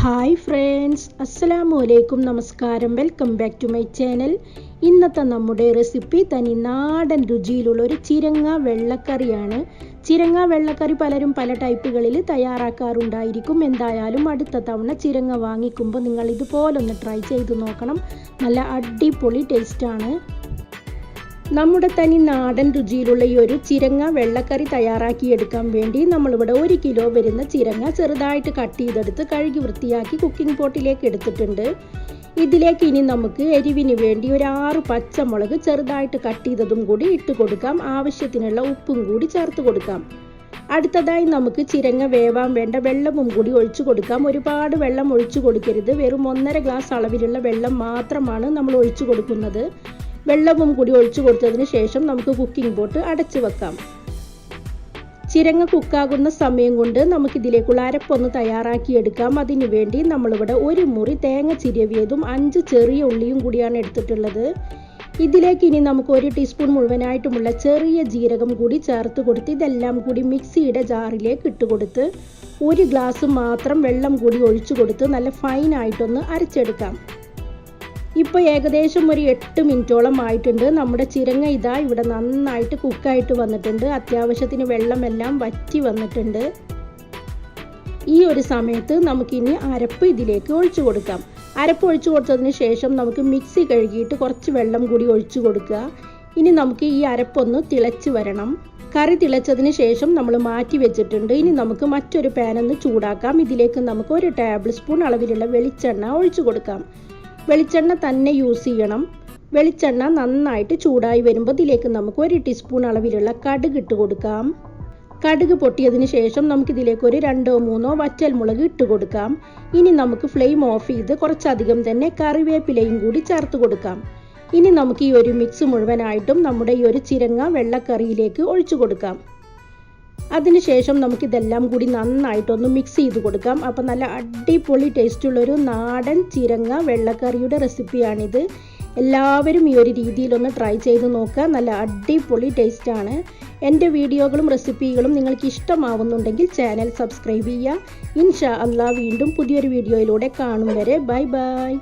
Hi friends, അസ്സലാമു അലൈക്കും, നമസ്കാരം. Welcome back to my channel. ഇന്നത്തെ നമ്മുടെ റെസിപ്പി തനി നാടൻ രുചിയിലുള്ള ഒരു ചിരങ്ങ വെള്ളക്കറിയാണ്. ചിരങ്ങ വെള്ളക്കറി പലരും പല ടൈപ്പുകളിൽ തയ്യാറാക്കാറുണ്ടായിരിക്കും. എന്തായാലും അടുത്ത തവണ ചിരങ്ങ വാങ്ങിക്കുമ്പോൾ നിങ്ങൾ ഇതുപോലൊന്ന് ട്രൈ ചെയ്ത് നോക്കണം. നല്ല അടിപൊളി ടേസ്റ്റാണ്. നമ്മുടെ തനി നാടൻ രുചിയിലുള്ള ഈ ഒരു ചിരങ്ങ വെള്ളക്കറി തയ്യാറാക്കിയെടുക്കാൻ വേണ്ടി നമ്മളിവിടെ 1 കിലോ വരുന്ന ചിരങ്ങ ചെറുതായിട്ട് കട്ട് ചെയ്തെടുത്ത് കഴുകി വൃത്തിയാക്കി കുക്കിംഗ് പോട്ടിലേക്ക് എടുത്തിട്ടുണ്ട്. ഇതിലേക്ക് ഇനി നമുക്ക് എരിവിന് വേണ്ടി ഒരു 6 പച്ചമുളക് ചെറുതായിട്ട് കട്ട് ചെയ്തതും കൂടി ഇട്ട് കൊടുക്കാം. ആവശ്യത്തിനുള്ള ഉപ്പും കൂടി ചേർത്ത് കൊടുക്കാം. അടുത്തതായി നമുക്ക് ചിരങ്ങ വേവാൻ വേണ്ട വെള്ളവും കൂടി ഒഴിച്ചു കൊടുക്കാം. ഒരുപാട് വെള്ളം ഒഴിച്ചു കൊടുക്കരുത്. വെറും 1.5 ഗ്ലാസ് അളവിലുള്ള വെള്ളം മാത്രമാണ് നമ്മൾ ഒഴിച്ചു കൊടുക്കുന്നത്. വെള്ളവും കൂടി ഒഴിച്ചു കൊടുത്തതിന് ശേഷം നമുക്ക് കുക്കിംഗ് പോട്ട് അടച്ചു വെക്കാം. ചിരങ്ങ കുക്കാകുന്ന സമയം കൊണ്ട് നമുക്കിതിലേക്കുള്ള അരപ്പൊന്ന് തയ്യാറാക്കിയെടുക്കാം. അതിനു വേണ്ടി നമ്മളിവിടെ 1 മുറി തേങ്ങ ചിരവിയതും 5 ചെറിയ ഉള്ളിയും കൂടിയാണ് എടുത്തിട്ടുള്ളത്. ഇതിലേക്ക് ഇനി നമുക്ക് 1 ടീസ്പൂൺ മുഴുവനായിട്ടുമുള്ള ചെറിയ ജീരകം കൂടി ചേർത്ത് കൊടുത്ത് ഇതെല്ലാം കൂടി മിക്സിയുടെ ജാറിലേക്ക് ഇട്ട് കൊടുത്ത് 1 ഗ്ലാസ് മാത്രം വെള്ളം കൂടി ഒഴിച്ചു കൊടുത്ത് നല്ല ഫൈനായിട്ടൊന്ന് അരച്ചെടുക്കാം. ഇപ്പോൾ ഏകദേശം ഒരു 8 മിനിറ്റോളം ആയിട്ടുണ്ട്. നമ്മുടെ ചിരങ്ങ ഇതാ ഇവിടെ നന്നായിട്ട് കുക്കായിട്ട് വന്നിട്ടുണ്ട്. അത്യാവശ്യത്തിന് വെള്ളമെല്ലാം വറ്റി വന്നിട്ടുണ്ട്. ഈ ഒരു സമയത്ത് നമുക്കിനി അരപ്പ് ഇതിലേക്ക് ഒഴിച്ചു കൊടുക്കാം. അരപ്പ് ഒഴിച്ചു കൊടുത്തതിന് ശേഷം നമുക്ക് മിക്സി കഴുകിയിട്ട് കുറച്ച് വെള്ളം കൂടി ഒഴിച്ചു കൊടുക്കുക. ഇനി നമുക്ക് ഈ അരപ്പൊന്ന് തിളച്ച് വരണം. കറി തിളച്ചതിന് ശേഷം നമ്മൾ മാറ്റി വെച്ചിട്ടുണ്ട്. ഇനി നമുക്ക് മറ്റൊരു പാനൊന്ന് ചൂടാക്കാം. ഇതിലേക്ക് നമുക്ക് 1 ടേബിൾ സ്പൂൺ അളവിലുള്ള വെളിച്ചെണ്ണ ഒഴിച്ചു കൊടുക്കാം. വെളിച്ചെണ്ണ തന്നെ യൂസ് ചെയ്യണം. വെളിച്ചെണ്ണ നന്നായിട്ട് ചൂടായി വരുമ്പോൾ ഇതിലേക്ക് നമുക്ക് 1 ടീസ്പൂൺ അളവിലുള്ള കടുക് ഇട്ട് കൊടുക്കാം. കടുക് പൊട്ടിയതിന് ശേഷം നമുക്കിതിലേക്ക് ഒരു 2-3 വറ്റൽമുളക് ഇട്ട് കൊടുക്കാം. ഇനി നമുക്ക് ഫ്ലെയിം ഓഫ് ചെയ്ത് കുറച്ചധികം തന്നെ കറിവേപ്പിലയും കൂടി ചേർത്ത് കൊടുക്കാം. ഇനി നമുക്ക് ഈ ഒരു മിക്സ് മുഴുവനായിട്ടും നമ്മുടെ ഈ ഒരു ചിരങ്ങ വെള്ളക്കറിയിലേക്ക് ഒഴിച്ചു കൊടുക്കാം. അതിനുശേഷം നമുക്കിതെല്ലാം കൂടി നന്നായിട്ടൊന്ന് മിക്സ് ചെയ്ത് കൊടുക്കാം. അപ്പോൾ നല്ല അടിപൊളി ടേസ്റ്റുള്ളൊരു നാടൻ ചിരങ്ങ വെള്ളക്കറിയുടെ റെസിപ്പിയാണിത്. എല്ലാവരും ഈ ഒരു രീതിയിലൊന്ന് ട്രൈ ചെയ്ത് നോക്കുക. നല്ല അടിപൊളി ടേസ്റ്റാണ്. എൻ്റെ വീഡിയോകളും റെസിപ്പികളും നിങ്ങൾക്ക് ഇഷ്ടമാവുന്നുണ്ടെങ്കിൽ ചാനൽ സബ്സ്ക്രൈബ് ചെയ്യുക. ഇൻഷാ അല്ലാഹ് വീണ്ടും പുതിയൊരു വീഡിയോയിലൂടെ കാണും വരെ ബൈ ബൈ.